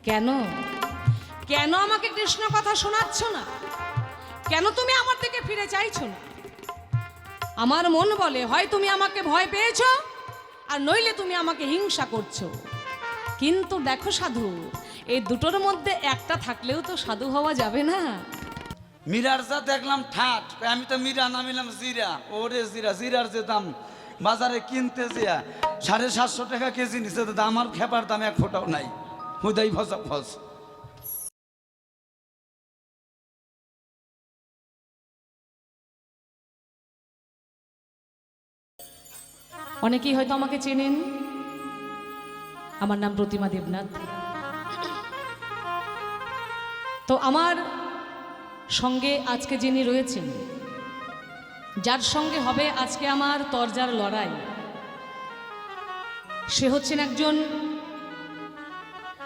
কেন কেন আমাকে কৃষ্ণ কথা শোনাচ্ছ না? কেন তুমি আমার থেকে ফিরে চাইছো না? আমার মন বলে হয় তুমি আমাকে ভয় পেয়েছো, আর নইলে তুমি আমাকে হিংসা করছো। কিন্তু দেখো সাধু, এই দুটোর মধ্যে একটা থাকলেও তো সাধু হওয়া যাবে না। মীরার যা দেখলাম ঠাট, আমি তো মীরা নামিলাম জিরা। ওরে জিরা, জিরার যে দাম বাজারে কিনতে যা 750 টাকা কেজি নিচে, তো আমার খেপার দাম 1 ফোঁটাও নাই। হুদাই ফসা ফস। অনেকেই হয়তো আমাকে চেনেন, আমার নাম প্রতিমা দেবনাথ। তো আমার সঙ্গে আজকে যিনি রয়েছেন, যার সঙ্গে হবে আজকে আমার তরজার লড়াই, সে হচ্ছেন একজন